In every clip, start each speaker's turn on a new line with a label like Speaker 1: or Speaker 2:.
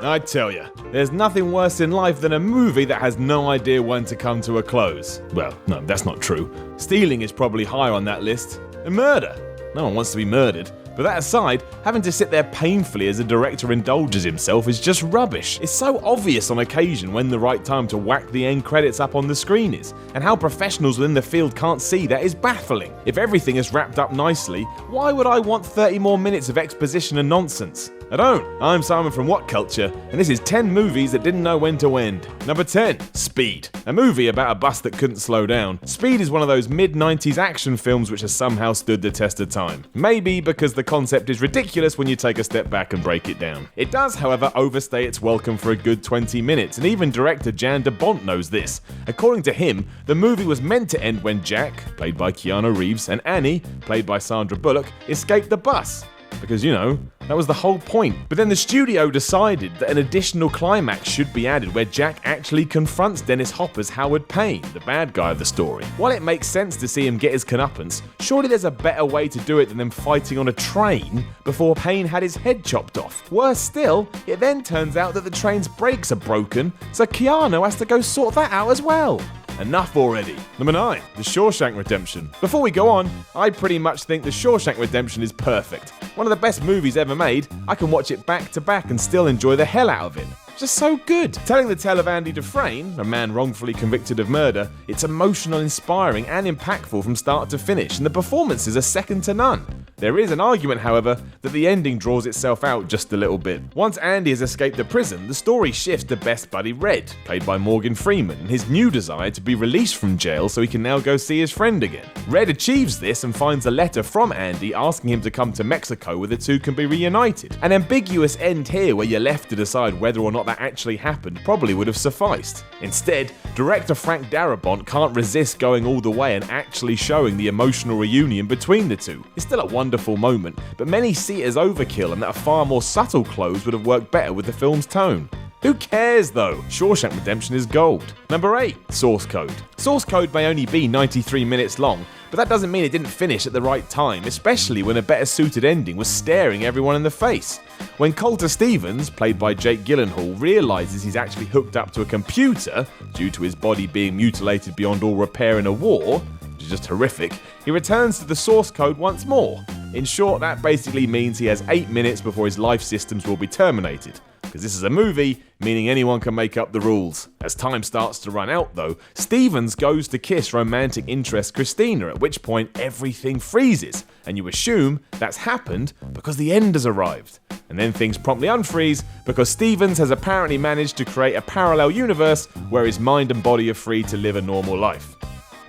Speaker 1: I tell ya, there's nothing worse in life than a movie that has no idea when to come to a close. Well, no, that's not true. Stealing is probably higher on that list. And murder. No one wants to be murdered. But that aside, having to sit there painfully as a director indulges himself is just rubbish. It's so obvious on occasion when the right time to whack the end credits up on the screen is, and how professionals within the field can't see that is baffling. If everything is wrapped up nicely, why would I want 30 more minutes of exposition and nonsense? I don't. I'm Simon from Whatculture, and this is 10 movies that didn't know when to end. Number 10, Speed. A movie about a bus that couldn't slow down. Speed is one of those mid-90s action films which has somehow stood the test of time. Maybe because the concept is ridiculous when you take a step back and break it down. It does, however, overstay its welcome for a good 20 minutes, and even director Jan de Bont knows this. According to him, the movie was meant to end when Jack, played by Keanu Reeves, and Annie, played by Sandra Bullock, escaped the bus. Because, that was the whole point. But then the studio decided that an additional climax should be added where Jack actually confronts Dennis Hopper's Howard Payne, the bad guy of the story. While it makes sense to see him get his comeuppance, surely there's a better way to do it than them fighting on a train before Payne had his head chopped off. Worse still, it then turns out that the train's brakes are broken, so Keanu has to go sort that out as well. Enough already. Number 9, The Shawshank Redemption. Before we go on, I pretty much think The Shawshank Redemption is perfect. One of the best movies ever made. I can watch it back to back and still enjoy the hell out of it. Just so good. Telling the tale of Andy Dufresne, a man wrongfully convicted of murder, it's emotional, inspiring, and impactful from start to finish, and the performances are second to none. There is an argument, however, that the ending draws itself out just a little bit. Once Andy has escaped the prison, the story shifts to best buddy Red, played by Morgan Freeman, and his new desire to be released from jail so he can now go see his friend again. Red achieves this and finds a letter from Andy asking him to come to Mexico where the two can be reunited. An ambiguous end here where you're left to decide whether or not that actually happened probably would have sufficed. Instead, director Frank Darabont can't resist going all the way and actually showing the emotional reunion between the two. It's still a wonderful moment, but many see it as overkill and that a far more subtle close would have worked better with the film's tone. Who cares though? Shawshank Redemption is gold. Number 8, Source Code. Source Code may only be 93 minutes long, but that doesn't mean it didn't finish at the right time, especially when a better suited ending was staring everyone in the face. When Colter Stevens, played by Jake Gyllenhaal, realises he's actually hooked up to a computer due to his body being mutilated beyond all repair in a war, which is just horrific, he returns to the source code once more. In short, that basically means he has 8 minutes before his life systems will be terminated. Because this is a movie, meaning anyone can make up the rules. As time starts to run out though, Stevens goes to kiss romantic interest Christina, at which point everything freezes, and you assume that's happened because the end has arrived. And then things promptly unfreeze because Stevens has apparently managed to create a parallel universe where his mind and body are free to live a normal life.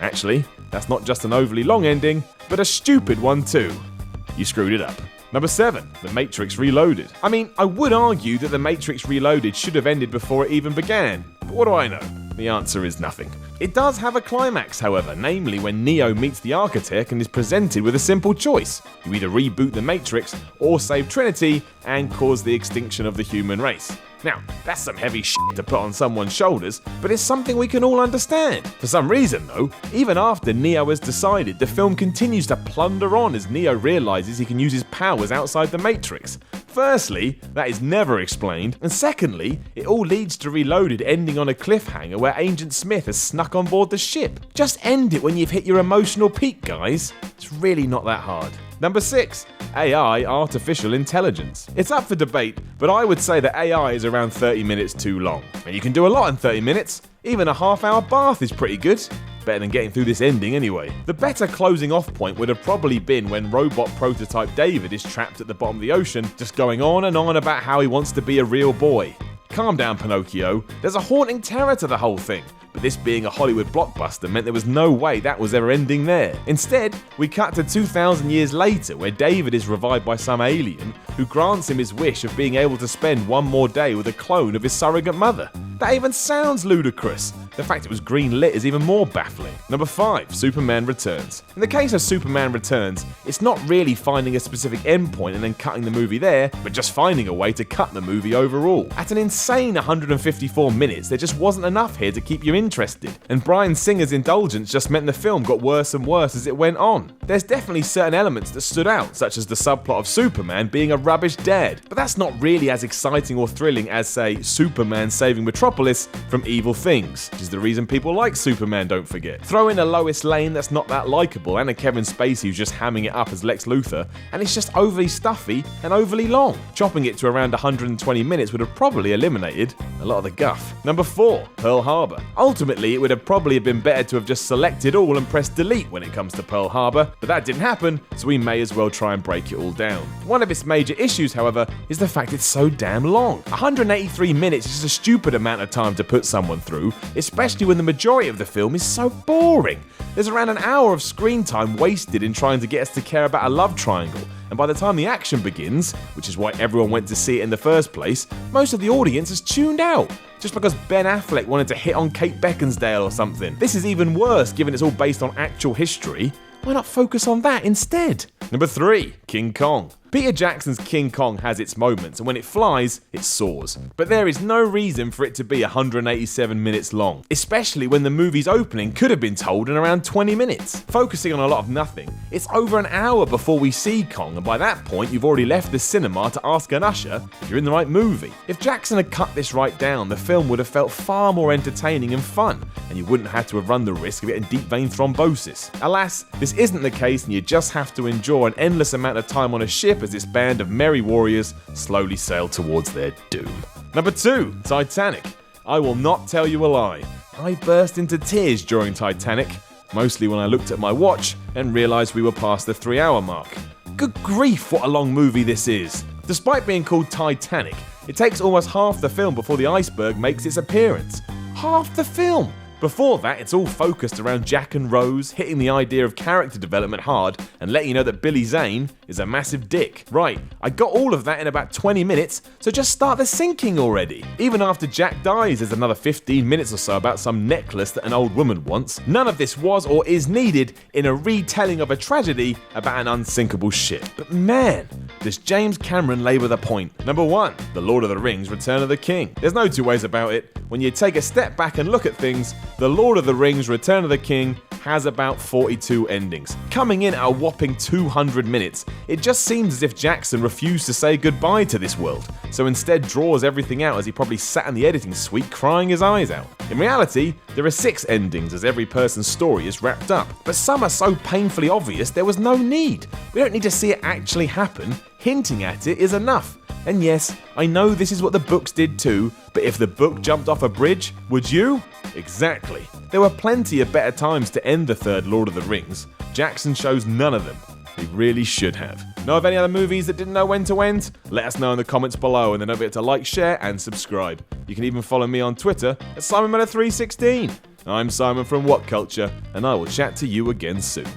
Speaker 1: Actually, that's not just an overly long ending, but a stupid one too. You screwed it up. Number 7, The Matrix Reloaded. I mean, I would argue that The Matrix Reloaded should have ended before it even began, but what do I know? The answer is nothing. It does have a climax, however, namely when Neo meets the Architect and is presented with a simple choice. You either reboot the Matrix or save Trinity and cause the extinction of the human race. Now, that's some heavy shit to put on someone's shoulders, but it's something we can all understand. For some reason, though, even after Neo has decided, the film continues to plunder on as Neo realises he can use his powers outside the Matrix. Firstly, that is never explained, and secondly, it all leads to Reloaded ending on a cliffhanger where Agent Smith has snuck on board the ship. Just end it when you've hit your emotional peak, guys. It's really not that hard. Number 6, AI Artificial Intelligence. It's up for debate, but I would say that AI is around 30 minutes too long. And you can do a lot in 30 minutes. Even a half-hour bath is pretty good. Better than getting through this ending anyway. The better closing off point would have probably been when robot prototype David is trapped at the bottom of the ocean, just going on and on about how he wants to be a real boy. Calm down, Pinocchio. There's a haunting terror to the whole thing. But this being a Hollywood blockbuster meant there was no way that was ever ending there. Instead, we cut to 2,000 years later where David is revived by some alien who grants him his wish of being able to spend one more day with a clone of his surrogate mother. That even sounds ludicrous. The fact it was green lit is even more baffling. Number 5, Superman Returns. In the case of Superman Returns, it's not really finding a specific endpoint and then cutting the movie there, but just finding a way to cut the movie overall. At an insane 154 minutes, there just wasn't enough here to keep you interested, and Bryan Singer's indulgence just meant the film got worse and worse as it went on. There's definitely certain elements that stood out, such as the subplot of Superman being a rubbish dad, but that's not really as exciting or thrilling as, say, Superman saving Metropolis from evil things, which is the reason people like Superman, don't forget. Throw in a Lois Lane that's not that likeable and a Kevin Spacey who's just hamming it up as Lex Luthor, and it's just overly stuffy and overly long. Chopping it to around 120 minutes would have probably eliminated a lot of the guff. Number 4, Pearl Harbor. Ultimately, it would have probably been better to have just selected all and pressed delete when it comes to Pearl Harbor, but that didn't happen, so we may as well try and break it all down. One of its major issues, however, is the fact it's so damn long. 183 minutes is just a stupid amount of time to put someone through, especially when the majority of the film is so boring. There's around an hour of screen time wasted in trying to get us to care about a love triangle, and by the time the action begins, which is why everyone went to see it in the first place, most of the audience has tuned out, just because Ben Affleck wanted to hit on Kate Beckinsale or something. This is even worse given it's all based on actual history. Why not focus on that instead? Number 3, King Kong. Peter Jackson's King Kong has its moments, and when it flies, it soars. But there is no reason for it to be 187 minutes long, especially when the movie's opening could have been told in around 20 minutes. Focusing on a lot of nothing, it's over an hour before we see Kong, and by that point you've already left the cinema to ask an usher if you're in the right movie. If Jackson had cut this right down, the film would have felt far more entertaining and fun, and you wouldn't have to have run the risk of getting deep vein thrombosis. Alas, this isn't the case, and you just have to endure an endless amount of time on a ship as this band of merry warriors slowly sail towards their doom. Number 2, Titanic. I will not tell you a lie. I burst into tears during Titanic, mostly when I looked at my watch and realised we were past the 3-hour mark. Good grief, what a long movie this is. Despite being called Titanic, it takes almost half the film before the iceberg makes its appearance. Half the film! Before that, it's all focused around Jack and Rose, hitting the idea of character development hard and letting you know that Billy Zane is a massive dick. Right, I got all of that in about 20 minutes, so just start the sinking already. Even after Jack dies, there's another 15 minutes or so about some necklace that an old woman wants. None of this was or is needed in a retelling of a tragedy about an unsinkable ship. But man, does James Cameron labour the point. Number 1, The Lord of the Rings: Return of the King. There's no two ways about it. When you take a step back and look at things, The Lord of the Rings: Return of the King has about 42 endings, coming in at a whopping 200 minutes. It just seems as if Jackson refused to say goodbye to this world, so instead draws everything out as he probably sat in the editing suite crying his eyes out. In reality, there are 6 endings as every person's story is wrapped up, but some are so painfully obvious there was no need. We don't need to see it actually happen, hinting at it is enough. And yes, I know this is what the books did too, but if the book jumped off a bridge, would you? Exactly. There were plenty of better times to end the third Lord of the Rings. Jackson chose none of them. He really should have. Know of any other movies that didn't know when to end? Let us know in the comments below, and then don't forget to like, share, and subscribe. You can even follow me on Twitter at SimonMiller316. I'm Simon from Whatculture, and I will chat to you again soon.